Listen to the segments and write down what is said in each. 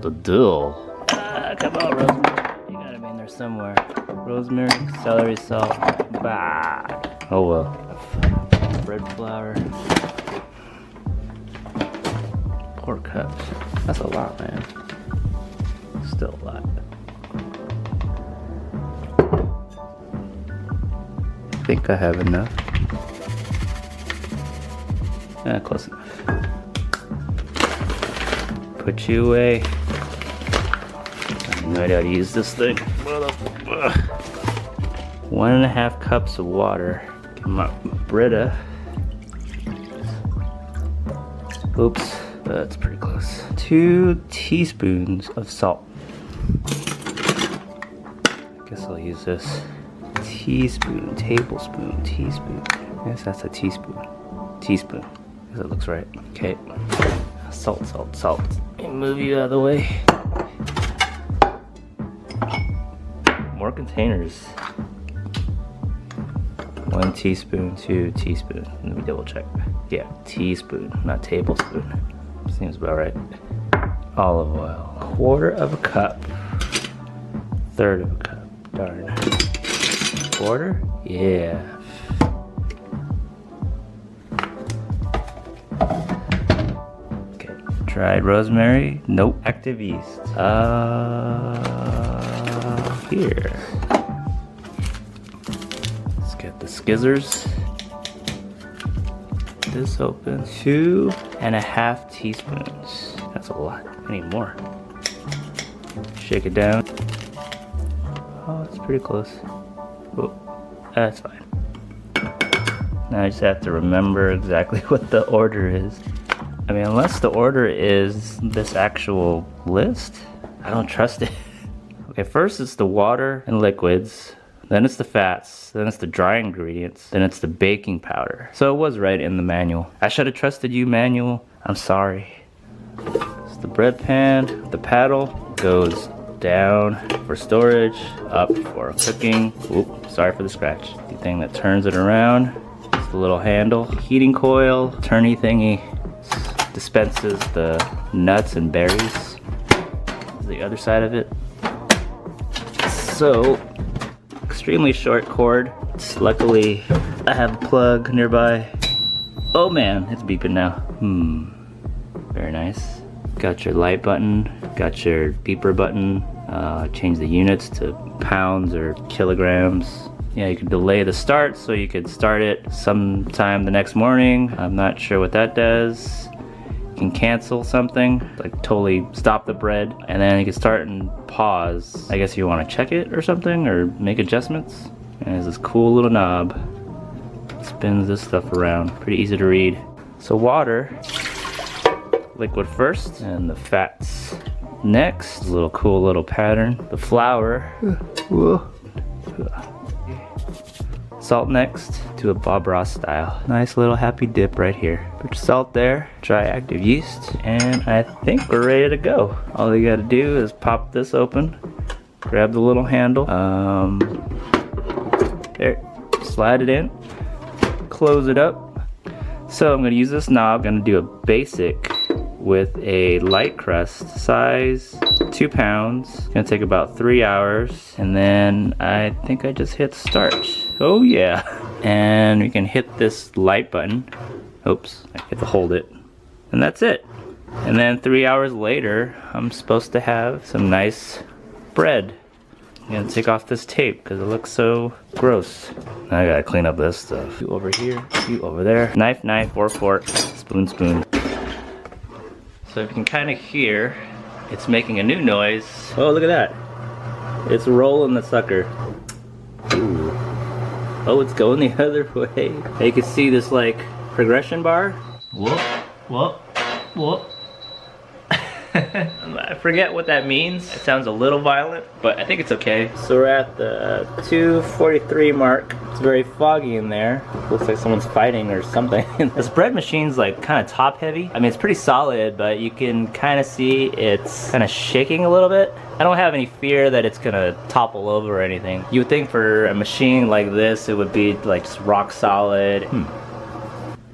The dill. Come on, rosemary. You gotta be in there somewhere. Rosemary, celery salt. Bah. Oh well. Bread flour. 4 cups. That's a lot, man. Still a lot. I think I have enough. Close enough. Put you away. I have no idea how to use this thing. 1.5 cups of water. Get my Brita. Oops, that's pretty close. 2 teaspoons of salt. I guess I'll use this. Teaspoon, tablespoon, teaspoon. I guess that's a teaspoon. Teaspoon. I guess that looks right. Okay. Salt, salt, salt. Let me move you out of the way. More containers. 1 teaspoon, 2 teaspoon. Let me double check. Yeah, teaspoon, not tablespoon. Seems about right. Olive oil. 1/4 of a cup. 1/3 of a cup. Darn. 1/4? Yeah. Okay. Dried rosemary. Nope. Active yeast. Here. Let's get the skizzers. This open. 2.5 teaspoons. That's a lot. I need more. Shake it down. Oh, it's pretty close. Oh, that's fine. Now I just have to remember exactly what the order is. I mean, unless the order is this actual list, I don't trust it. Okay, first it's the water and liquids. Then it's the fats, then it's the dry ingredients, then it's the baking powder. So it was right in the manual. I should have trusted you, manual. I'm sorry. It's the bread pan. The paddle goes down for storage, up for cooking. Oop, sorry for the scratch. The thing that turns it around. It's the little handle. Heating coil, turny thingy. Dispenses the nuts and berries. The other side of it. So, extremely short cord. Luckily, I have a plug nearby. Oh man, it's beeping now. Very nice. Got your light button, got your beeper button. Change the units to pounds or kilograms. Yeah, you can delay the start, so you could start it sometime the next morning. I'm not sure what that does. You can cancel something, like totally stop the bread, and then you can start and pause. I guess you want to check it or something, or make adjustments. And there's this cool little knob. Spins this stuff around. Pretty easy to read. So water, liquid first, and the fats next. Little cool little pattern. The flour. Salt next, to a Bob Ross style. Nice little happy dip right here. Put your salt there, dry active yeast, and I think we're ready to go. All you gotta do is pop this open, grab the little handle, there, slide it in, close it up. So I'm gonna use this knob. I'm gonna do a basic with a light crust, size 2 pounds. It's gonna take about 3 hours, and then I think I just hit start. Oh yeah. And we can hit this light button. Oops, I have to hold it. And that's it. And then 3 hours later, I'm supposed to have some nice bread. I'm gonna take off this tape because it looks so gross. Now I gotta clean up this stuff. You over here, you over there. Knife, knife, fork, fork, spoon, spoon. So if you can kind of hear, it's making a new noise. Oh, look at that. It's rolling the sucker. Ooh. Oh, it's going the other way. You can see this like progression bar. Whoop, whoop, whoop. I forget what that means. It sounds a little violent, but I think it's okay. So we're at the 2:43 mark. It's very foggy in there. Looks like someone's fighting or something. This bread machine's like kind of top heavy. I mean, it's pretty solid, but you can kind of see it's kind of shaking a little bit. I don't have any fear that it's gonna topple over or anything. You would think for a machine like this, it would be like just rock solid.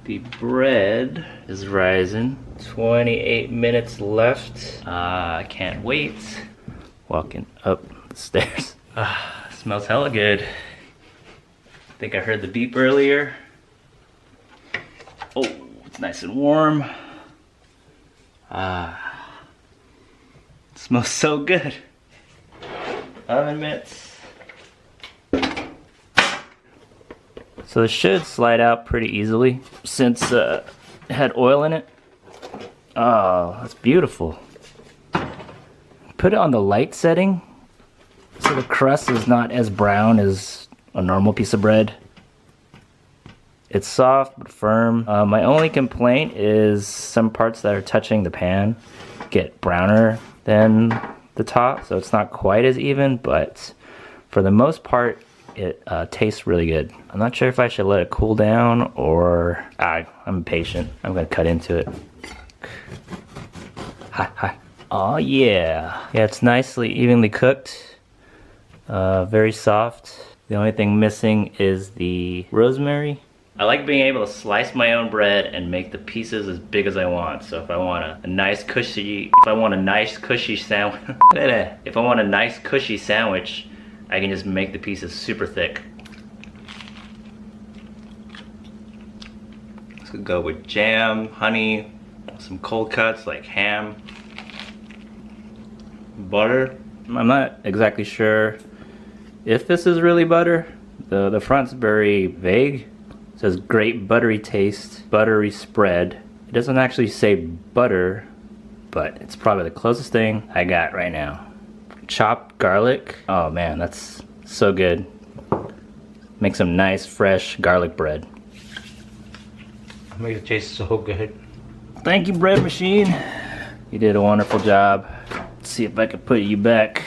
The bread is rising 28 minutes left. I can't wait. Walking up the stairs. Smells hella good. I think I heard the beep earlier. Oh, it's nice and warm. Smells so good. Oven mitts. So this should slide out pretty easily since it had oil in it. Oh, that's beautiful. Put it on the light setting so the crust is not as brown as a normal piece of bread. It's soft but firm. My only complaint is some parts that are touching the pan get browner than the top, so it's not quite as even, but for the most part it tastes really good. I'm not sure if I should let it cool down or I'm impatient. I'm gonna cut into it. Hi. Oh yeah. Yeah, it's nicely evenly cooked. Very soft. The only thing missing is the rosemary. I like being able to slice my own bread and make the pieces as big as I want. So if I want a nice cushy sandwich, if I want a nice cushy sandwich, I can just make the pieces super thick. This could go with jam, honey, some cold cuts like ham, butter. I'm not exactly sure if this is really butter. The front's very vague. It says great buttery taste, buttery spread. It doesn't actually say butter, but it's probably the closest thing I got right now. Chopped garlic. Oh man, that's so good. Make some nice fresh garlic bread. Makes it taste so good. Thank you, bread machine. You did a wonderful job. Let's see if I can put you back,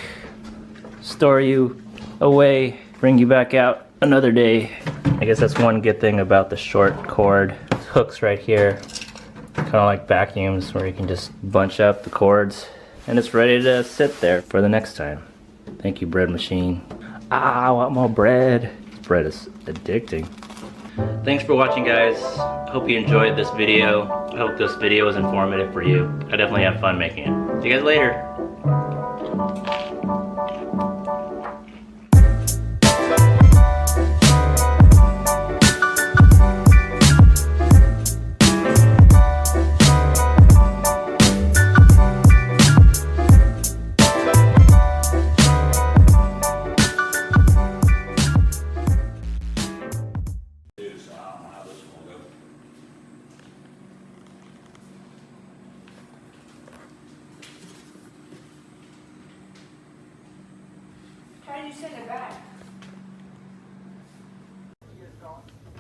store you away, bring you back out another day. I guess that's one good thing about the short cord. There's hooks right here, kind of like vacuums where you can just bunch up the cords and it's ready to sit there for the next time. Thank you, bread machine. I want more bread. This bread is addicting. Thanks for watching, guys. Hope you enjoyed this video. I hope this video was informative for you. I definitely had fun making it. See you guys later.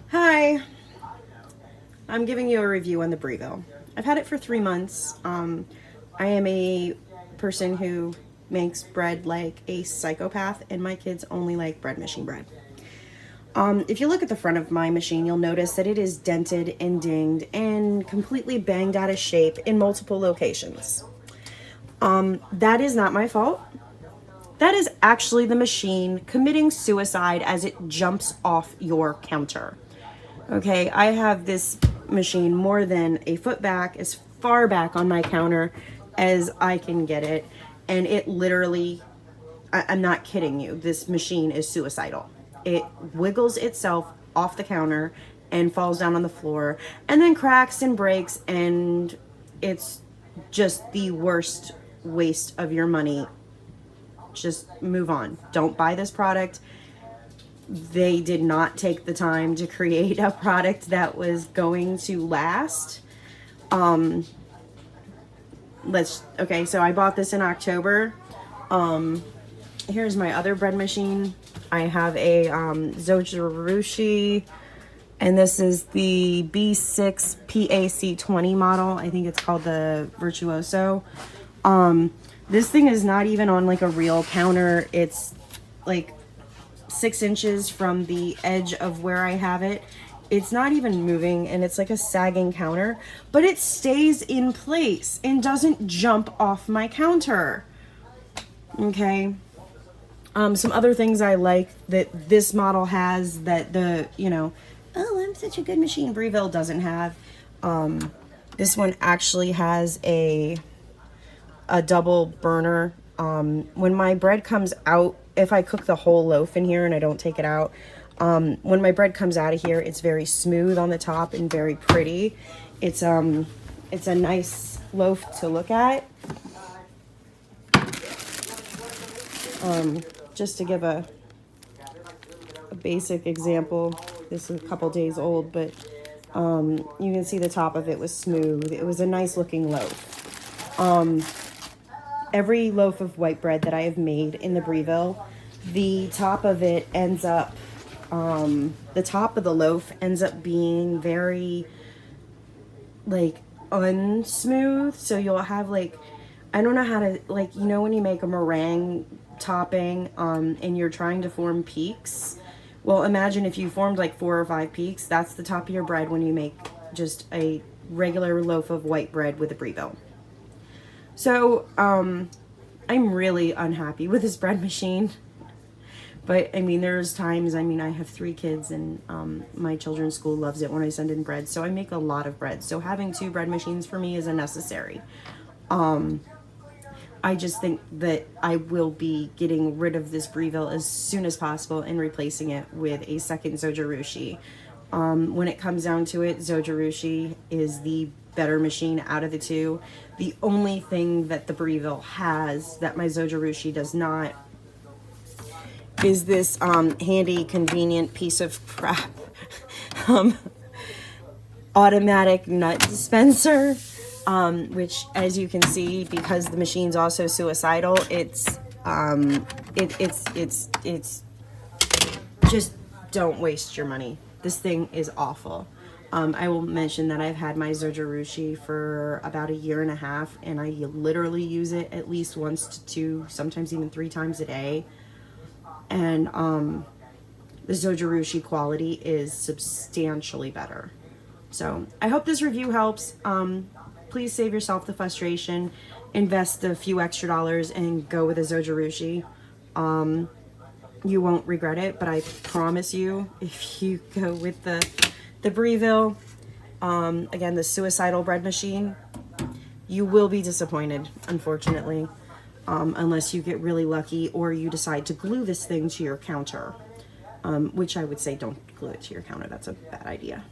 Hi, I'm giving you a review on the Breville. I've had it for 3 months. I am a person who makes bread like a psychopath, and my kids only like bread machine bread. If you look at the front of my machine, you'll notice that it is dented and dinged and completely banged out of shape in multiple locations. That is not my fault. That is actually the machine committing suicide as it jumps off your counter. Okay, I have this machine more than a foot back, as far back on my counter as I can get it. And it literally, I'm not kidding you, this machine is suicidal. It wiggles itself off the counter and falls down on the floor and then cracks and breaks, and it's just the worst waste of your money. Just move on. Don't buy this product. They did not take the time to create a product that was going to last. Okay, so I bought this in October. Here's my other bread machine. I have a Zojirushi, and this is the B6 PAC20 model. I think it's called the Virtuoso. This thing is not even on like a real counter. It's like 6 inches from the edge of where I have it. It's not even moving, and it's like a sagging counter, but it stays in place and doesn't jump off my counter. Okay. Some other things I like that this model has that the, oh, I'm such a good machine, Breville doesn't have. This one actually has a double burner. When my bread comes out, if I cook the whole loaf in here and I don't take it out, when my bread comes out of here, it's very smooth on the top and very pretty. It's a nice loaf to look at. Just to give a basic example, this is a couple days old, but you can see the top of it was smooth. It was a nice looking loaf. Every loaf of white bread that I have made in the Breville, the top of it ends up, the top of the loaf ends up being very, like, unsmooth. So you'll have, like, I don't know how to, like, you know when you make a meringue topping, and you're trying to form peaks? Well, imagine if you formed like 4 or 5 peaks. That's the top of your bread when you make just a regular loaf of white bread with a Breville. So, I'm really unhappy with this bread machine. But, I mean, there's times, I mean, I have 3 kids and my children's school loves it when I send in bread. So I make a lot of bread. So having 2 bread machines for me is unnecessary. I just think that I will be getting rid of this Breville as soon as possible and replacing it with a second Zojirushi. When it comes down to it, Zojirushi is the better machine out of the 2. The only thing that the Breville has that my Zojirushi does not is this handy, convenient piece of crap automatic nut dispenser. Which, as you can see, because the machine's also suicidal, it's just don't waste your money. This thing is awful. I will mention that I've had my Zojirushi for about 1.5 years, and I literally use it at least 1 to 2, sometimes even 3 times a day. And the Zojirushi quality is substantially better. So I hope this review helps. Please save yourself the frustration, invest a few extra dollars and go with a Zojirushi. You won't regret it, but I promise you, if you go with the Breville, again, the suicidal bread machine, you will be disappointed, unfortunately, unless you get really lucky or you decide to glue this thing to your counter, which I would say don't glue it to your counter. That's a bad idea.